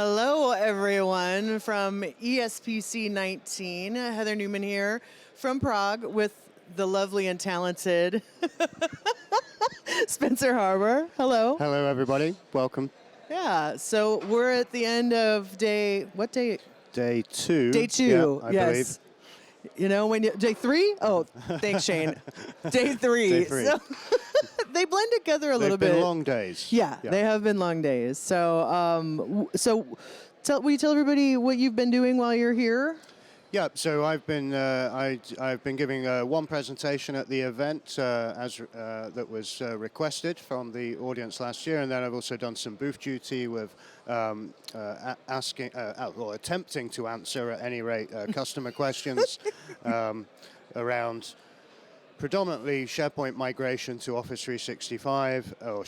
Hello, everyone, from ESPC19. Heather Newman here from Prague with the lovely and talented Spencer Harbar. Hello. Hello, everybody. Welcome. Yeah, so we're at the end of what day? Day two. Day two, yeah, I yes. You know, day three? Oh, thanks, Shane. Day three. Day three. So they blend together a little bit. They've been long days. Yeah, they have been long days. So, will you tell everybody what you've been doing while you're here? Yeah, so I've been giving one presentation at the event that was requested from the audience last year, and then I've also done some booth duty with attempting to answer at any rate customer questions around predominantly SharePoint migration to Office 365, I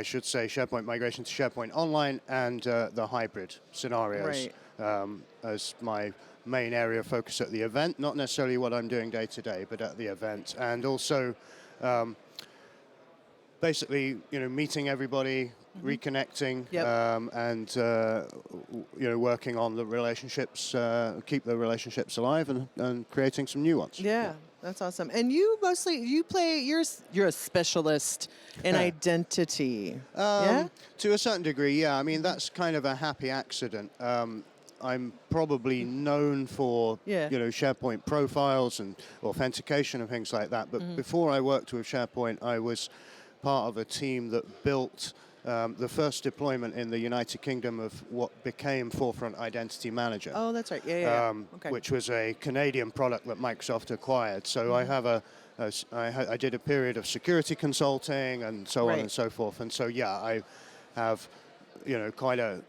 should say SharePoint migration to SharePoint Online and the hybrid scenarios as my main area of focus at the event, not necessarily what I'm doing day to day, but at the event. And also basically, meeting everybody, reconnecting, and working on the relationships, keep the relationships alive and creating some new ones. Yeah. That's awesome. And you're a specialist in identity. To a certain degree, yeah. I mean, that's kind of a happy accident. I'm probably known for, SharePoint profiles and authentication and things like that. But before I worked with SharePoint, I was part of a team that built the first deployment in the United Kingdom of what became Forefront Identity Manager. Oh, that's right. Yeah. Okay. Which was a Canadian product that Microsoft acquired. So I have I did a period of security consulting and so on and so forth. And so, yeah, I have, quite a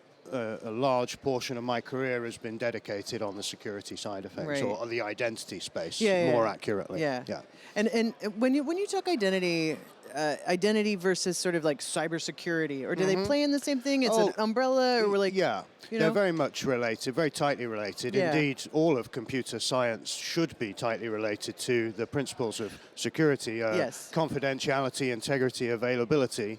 large portion of my career has been dedicated on the security side of things, or on the identity space, more accurately. Yeah. And when you talk identity versus sort of like cybersecurity, or do they play in the same thing? It's an umbrella, or like they're very much related, very tightly related. Yeah. Indeed, all of computer science should be tightly related to the principles of security, confidentiality, integrity, availability.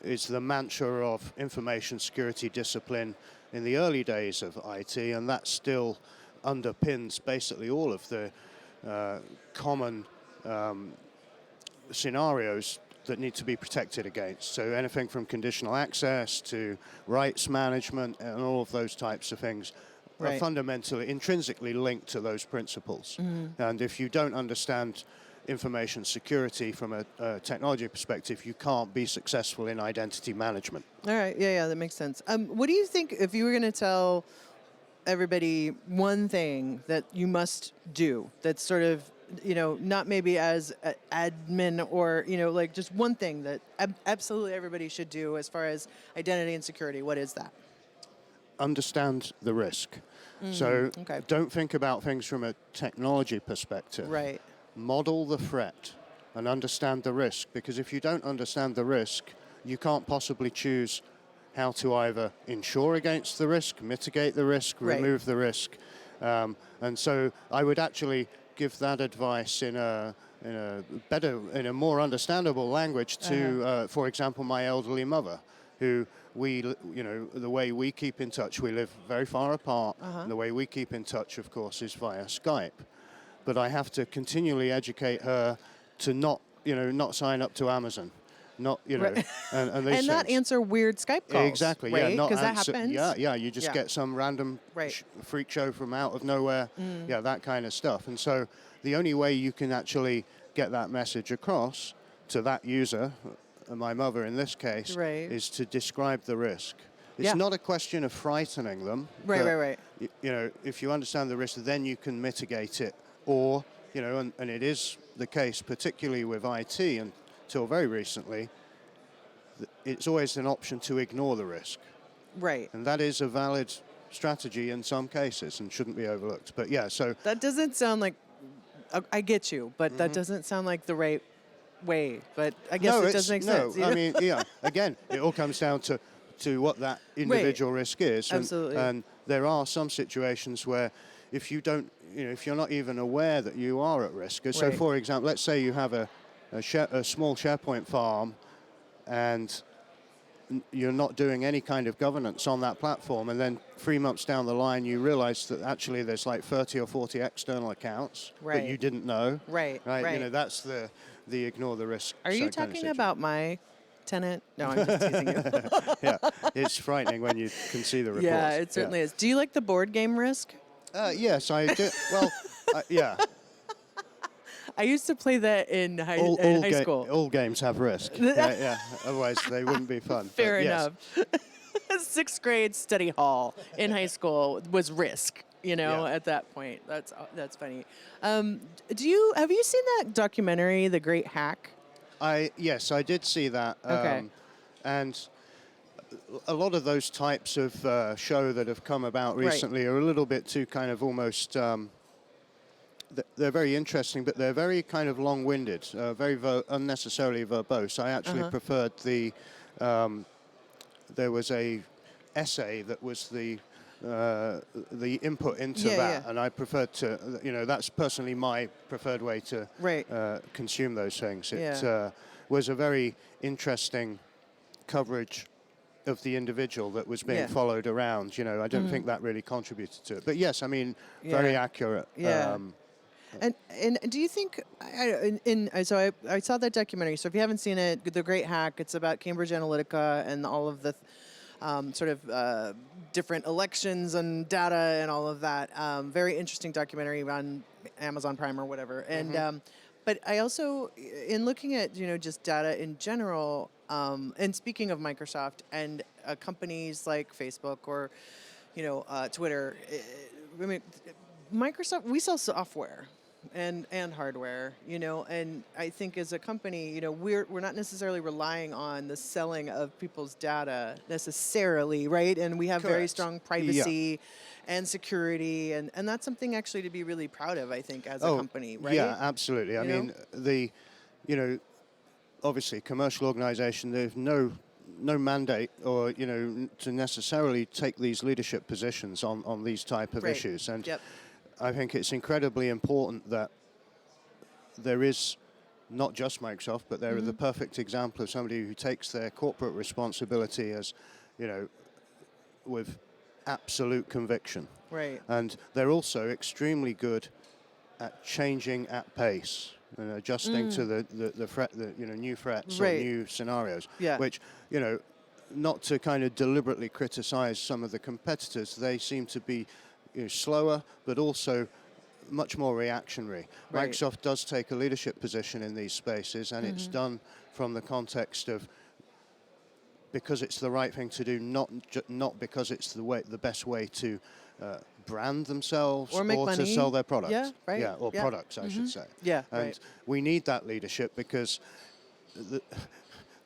Is the mantra of information security discipline in the early days of IT, and that still underpins basically all of the common scenarios that need to be protected against. So anything from conditional access to rights management and all of those types of things are fundamentally, intrinsically linked to those principles. And if you don't understand information security from a technology perspective, you can't be successful in identity management. All right, that makes sense. What do you think, if you were going to tell everybody one thing that you must do that's sort of, not maybe as admin or, like just one thing that absolutely everybody should do as far as identity and security, what is that? Understand the risk. So don't think about things from a technology perspective. Right. Model the threat and understand the risk, because if you don't understand the risk, you can't possibly choose how to either insure against the risk, mitigate the risk, remove the risk. And so I would actually give that advice in a more understandable language to, for example, my elderly mother, who the way we keep in touch, we live very far apart, and the way we keep in touch, of course, is via Skype. But I have to continually educate her to not sign up to Amazon, and these not things. Answer weird Skype calls. Exactly, right? not because that answer. happens. You just get some random freak show from out of nowhere. That kind of stuff. And so the only way you can actually get that message across to that user, my mother in this case, is to describe the risk. It's not a question of frightening them. Right. If you understand the risk, then you can mitigate it. Or, and it is the case, particularly with IT until very recently, it's always an option to ignore the risk. Right. And that is a valid strategy in some cases and shouldn't be overlooked. But so... That doesn't sound like, I get you, but that doesn't sound like the right way. But I guess it does make sense. I mean, again, it all comes down to what that individual risk is. Absolutely. And there are some situations where if you don't, if you're not even aware that you are at risk. So, for example, let's say you have a small SharePoint farm, and you're not doing any kind of governance on that platform, and then 3 months down the line you realize that actually there's like 30 or 40 external accounts that you didn't know. Right. You know, that's the ignore the risk. Are you talking about my tenant? No, I'm just teasing you. Yeah, it's frightening when you can see the reports. Yeah, it certainly is. Do you like the board game Risk? Yes, I do. Well, yeah. I used to play that in high school. All games have risk. Yeah. Otherwise, they wouldn't be fun. Fair But enough. Sixth grade study hall in high school was Risk. You know, at that point. That's funny. Have you seen that documentary, The Great Hack? Yes, I did see that. Okay. And a lot of those types of show that have come about recently are a little bit too kind of almost. They're very interesting, but they're very kind of long-winded, very unnecessarily verbose. I actually preferred the. There was a essay that was the input into that, and I preferred to. You know, that's personally my preferred way to consume those things. It was a very interesting coverage of the individual that was being followed around. You know, I don't think that really contributed to it. But yes, I mean, very accurate. Yeah. And do you think, so I saw that documentary, so if you haven't seen it, The Great Hack, it's about Cambridge Analytica and all of the sort of different elections and data and all of that. Very interesting documentary on Amazon Prime or whatever. And but I also, in looking at, you know, just data in general, and speaking of Microsoft and companies like Facebook or, you know, Twitter, I mean, Microsoft, we sell software and hardware, you know, and I think as a company, you know, we're not necessarily relying on the selling of people's data necessarily, right? And we have very strong privacy and security, and that's something actually to be really proud of, I think, as a company, right? Yeah, absolutely. I mean, you know, obviously commercial organization, there's no mandate or, you know, to necessarily take these leadership positions on these type of issues. And I think it's incredibly important that there is not just Microsoft, but they're the perfect example of somebody who takes their corporate responsibility as, you know, with absolute conviction. Right. And they're also extremely good at changing at pace and adjusting to the threat, you know, new threats or new scenarios. Yeah. Which, you know, not to kind of deliberately criticize some of the competitors, they seem to be, you know, slower, but also much more reactionary. Microsoft does take a leadership position in these spaces, and it's done from the context of because it's the right thing to do, not because it's the best way to brand themselves or make money. To sell their products. Yeah, right. Yeah, or products, I should say. Yeah, and we need that leadership because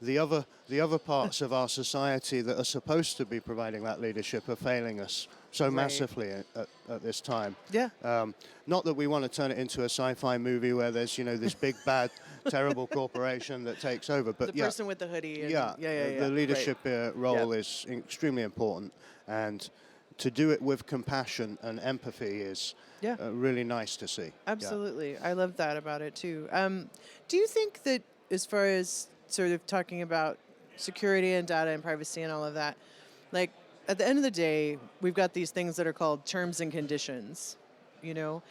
the other parts of our society that are supposed to be providing that leadership are failing us so massively at this time. Yeah. Not that we want to turn it into a sci-fi movie where there's, you know, this big bad terrible corporation that takes over, but the person with the hoodie. And the leadership role is extremely important, and to do it with compassion and empathy is really nice to see. Absolutely. I love that about it too. Do you think that as far as sort of talking about security and data and privacy and all of that, like at the end of the day, we've got these things that are called terms and conditions, you know?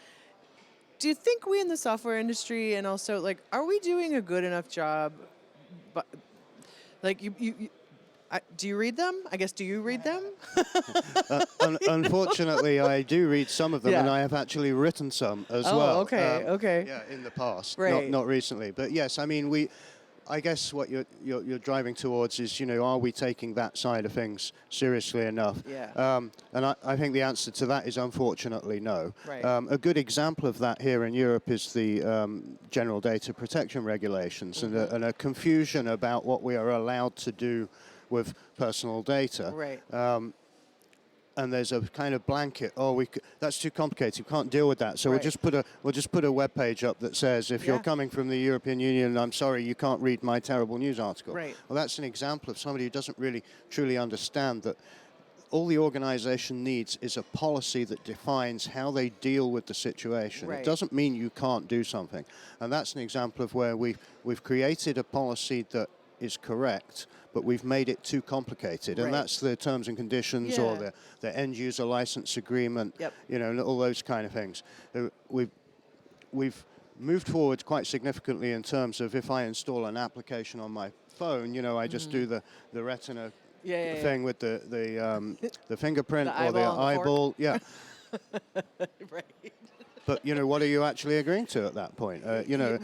Do you think we in the software industry and also, like, are we doing a good enough job? But, like, do you read them? I guess, do you read them? Unfortunately, I do read some of them, and I have actually written some as well. Okay. Yeah, in the past, right. not recently. But yes, I mean, I guess what you're driving towards is, you know, are we taking that side of things seriously enough? Yeah. And I think the answer to that is unfortunately no. Right. A good example of that here in Europe is the General Data Protection Regulations and a confusion about what we are allowed to do with personal data. Right. And there's a kind of blanket. That's too complicated. We can't deal with that. So we'll just put a web page up that says, if you're coming from the European Union, I'm sorry, you can't read my terrible news article. Right. Well, that's an example of somebody who doesn't really truly understand that all the organization needs is a policy that defines how they deal with the situation. Right. It doesn't mean you can't do something. And that's an example of where we've created a policy that is correct, but we've made it too complicated. And that's the terms and conditions or the end user license agreement, you know, and all those kind of things. We've moved forward quite significantly in terms of if I install an application on my phone, you know, I just do the retina thing with the fingerprint or the eyeball. Right. But, you know, what are you actually agreeing to at that point? You know,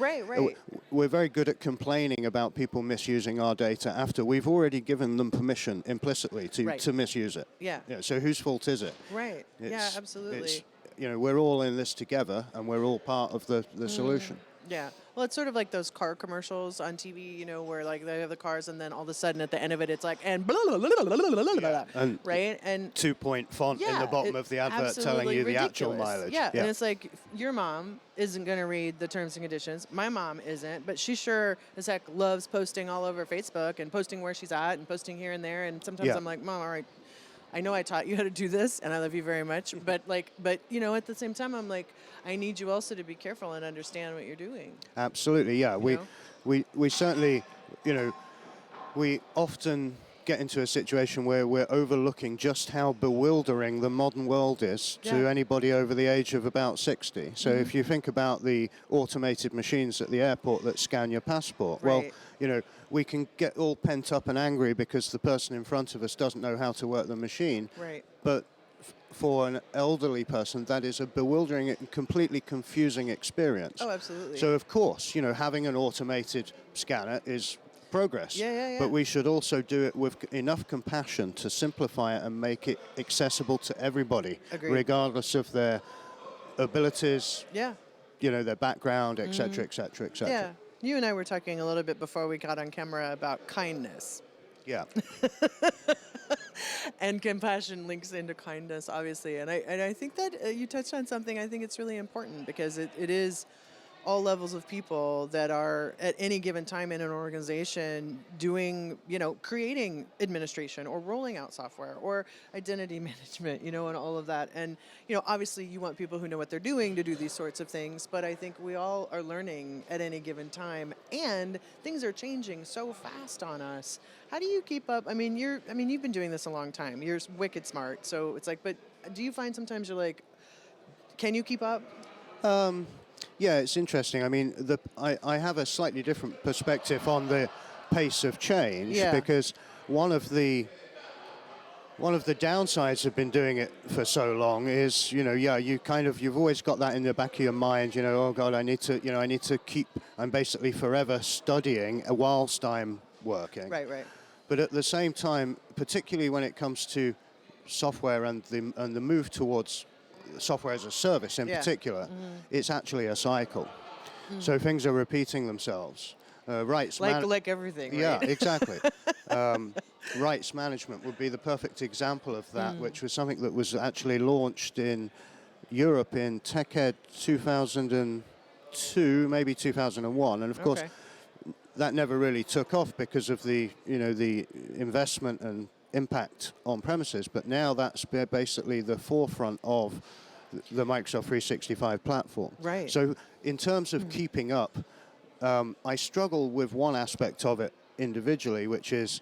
we're very good at complaining about people misusing our data after we've already given them permission implicitly to misuse it. Yeah. So whose fault is it? Right. Absolutely. You know, we're all in this together, and we're all part of the solution. Yeah. Well, it's sort of like those car commercials on TV, you know, where like they have the cars and then all of a sudden at the end of it, it's like, and blah, blah, blah, blah, blah, blah, blah, and right? And 2-point font in the bottom of the advert telling you the actual mileage. Yeah. And it's like, your mom isn't going to read the terms and conditions. My mom isn't, but she sure as heck loves posting all over Facebook and posting where she's at and posting here and there. And sometimes I'm like, Mom, all right, I know I taught you how to do this, and I love you very much. But you know, at the same time, I'm like, I need you also to be careful and understand what you're doing. Absolutely, yeah. We certainly, you know, we often get into a situation where we're overlooking just how bewildering the modern world is to anybody over the age of about 60. So if you think about the automated machines at the airport that scan your passport, well, you know, we can get all pent up and angry because the person in front of us doesn't know how to work the machine. Right. But for an elderly person, that is a bewildering and completely confusing experience. Oh, absolutely. So, of course, you know, having an automated scanner is progress. But we should also do it with enough compassion to simplify it and make it accessible to everybody, regardless of their abilities, you know, their background, et cetera, et cetera, et cetera. Yeah. You and I were talking a little bit before we got on camera about kindness. Yeah. And compassion links into kindness, obviously. And I think that you touched on something. I think it's really important because it is all levels of people that are at any given time in an organization doing, you know, creating administration or rolling out software or identity management, you know, and all of that. And, you know, obviously you want people who know what they're doing to do these sorts of things, but I think we all are learning at any given time and things are changing so fast on us. How do you keep up? I mean, you've been doing this a long time. You're wicked smart. So it's like, but do you find sometimes you're like, can you keep up? Yeah, it's interesting. I mean, I have a slightly different perspective on the pace of change because one of the downsides of been doing it for so long is, you know, you've always got that in the back of your mind, you know, oh God, I'm basically forever studying whilst I'm working. Right. But at the same time, particularly when it comes to software and the move towards software as a service in particular, it's actually a cycle. So things are repeating themselves. Rights like everything, right? Yeah, exactly. Rights management would be the perfect example of that, which was something that was actually launched in Europe in TechEd 2002, maybe 2001, and of course that never really took off because of the investment and impact on premises, but now that's basically the forefront of the Microsoft 365 platform. Right. So in terms of keeping up, I struggle with one aspect of it individually, which is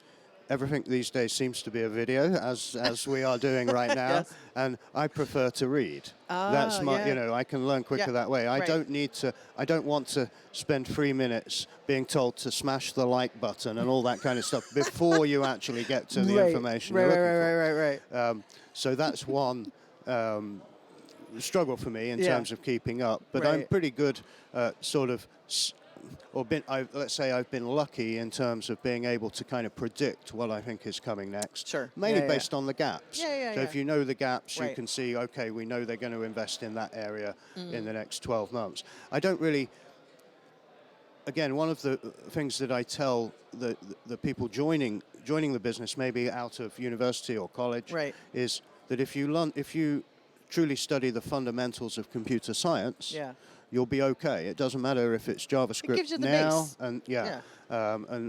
everything these days seems to be a video, as we are doing right now, and I prefer to read. That's my, you know, I can learn quicker that way. I don't want to spend 3 minutes being told to smash the like button and all that kind of stuff before you actually get to the information you're looking for. Right. So that's one struggle for me in terms of keeping up, but I'm pretty good sort of, let's say I've been lucky in terms of being able to kind of predict what I think is coming next. Sure. Mainly based on the gaps. So if you know the gaps, Right. you can see, okay, we know they're going to invest in that area in the next 12 months. I don't really, again, one of the things that I tell the people joining the business, maybe out of university or college, is that if you truly study the fundamentals of computer science, you'll be okay. It doesn't matter if it's JavaScript gives you the now base. and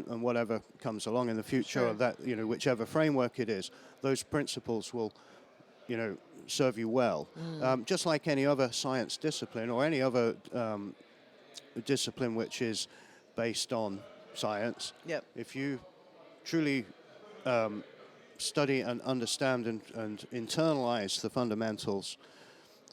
and whatever comes along in the future, Sure. or that, you know, whichever framework it is, those principles will, you know, serve you well. Just like any other science discipline or any other discipline which is based on science. Yep. If you truly study and understand and internalize the fundamentals,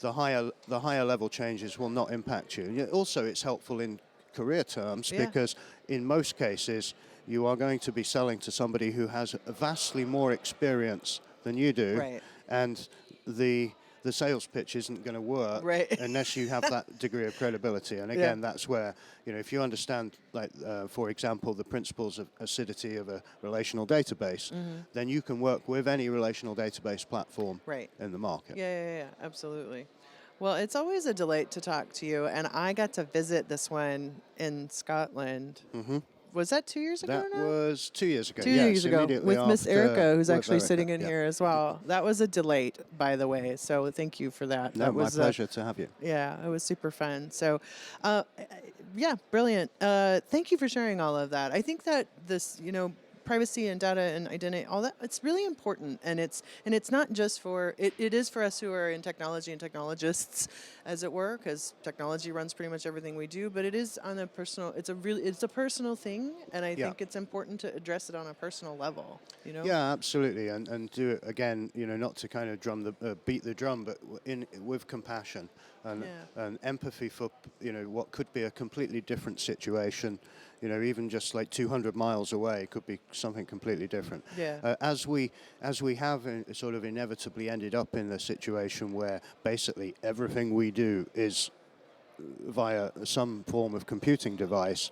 the higher level changes will not impact you. Also, it's helpful in career terms because in most cases you are going to be selling to somebody who has vastly more experience than you do, Right. and the sales pitch isn't going to work unless you have that degree of credibility. And again, that's where, if you understand, like, for example, the principles of acidity of a relational database, then you can work with any relational database platform in the market. Yeah, absolutely. Well, it's always a delight to talk to you, and I got to visit this one in Scotland. Was that 2 years ago That now? was 2 years ago. 2 years ago, immediately with Miss after Erica, who's with actually Erica, sitting in here as well. That was a delight, by the way. So thank you for that. No, That my was pleasure to have you. Yeah, it was super fun. So, yeah, brilliant. Thank you for sharing all of that. I think that this, privacy and data and identity, all that, it's really important. And it's not just for, it is for us who are in technology and technologists, as it were, because technology runs pretty much everything we do, but it is on a personal, it's a personal thing. And I think it's important to address it on a personal level, Yeah, absolutely. And do it again, not to kind of beat the drum, but with compassion and empathy for, what could be a completely different situation. Even just like 200 miles away could be something completely different. Yeah. As we have sort of inevitably ended up in the situation where basically everything we do is via some form of computing device,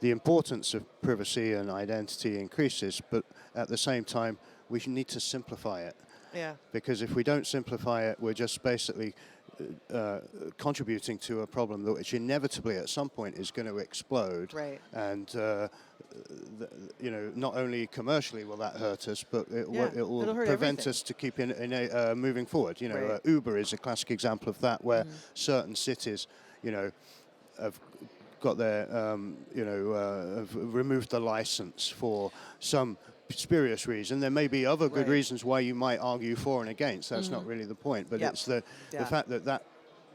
the importance of privacy and identity increases, but at the same time, we need to simplify it. Yeah. Because if we don't simplify it, we're just basically contributing to a problem which inevitably at some point is going to explode. Right. And not only commercially will that hurt us, but it will prevent us to keep moving forward. Uber is a classic example of that, where certain cities, have got their, have removed the license for some spurious reason. There may be other good reasons why you might argue for and against. That's not really the point, but it's the fact that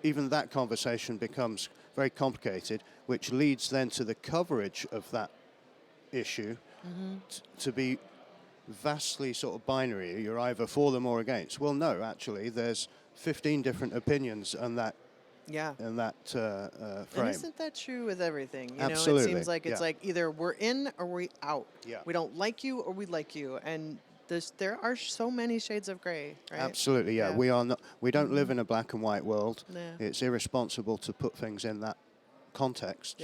even that conversation becomes very complicated, which leads then to the coverage of that issue to be vastly sort of binary. You're either for them or against. Well, no, actually, there's 15 different opinions on that. In that frame. And isn't that true with everything? Absolutely. It seems like it's like either we're in or we're out. Yeah. We don't like you or we like you, and there are so many shades of gray, right? Absolutely, yeah. We don't live in a black and white world. Yeah. It's irresponsible to put things in that context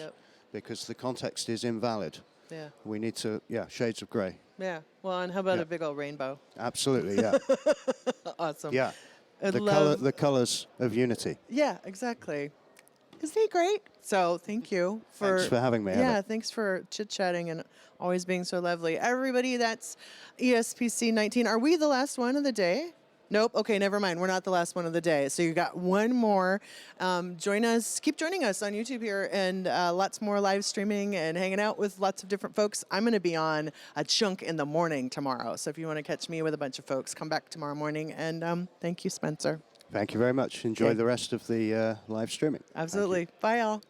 because the context is invalid. Yeah. We need to, shades of gray. Yeah. Well, and how about a big old rainbow? Absolutely, yeah. Awesome. Yeah. The colors of unity. Yeah, exactly. Isn't he great? So thanks for having me. Yeah, thanks for chit-chatting and always being so lovely. Everybody, that's ESPC19. Are we the last one of the day? Nope. Okay, never mind. We're not the last one of the day. So you got one more. Join us. Keep joining us on YouTube here, and lots more live streaming and hanging out with lots of different folks. I'm going to be on a chunk in the morning tomorrow. So if you want to catch me with a bunch of folks, come back tomorrow morning. And thank you, Spencer. Thank you very much. Enjoy the rest of the live streaming. Absolutely. Bye, all.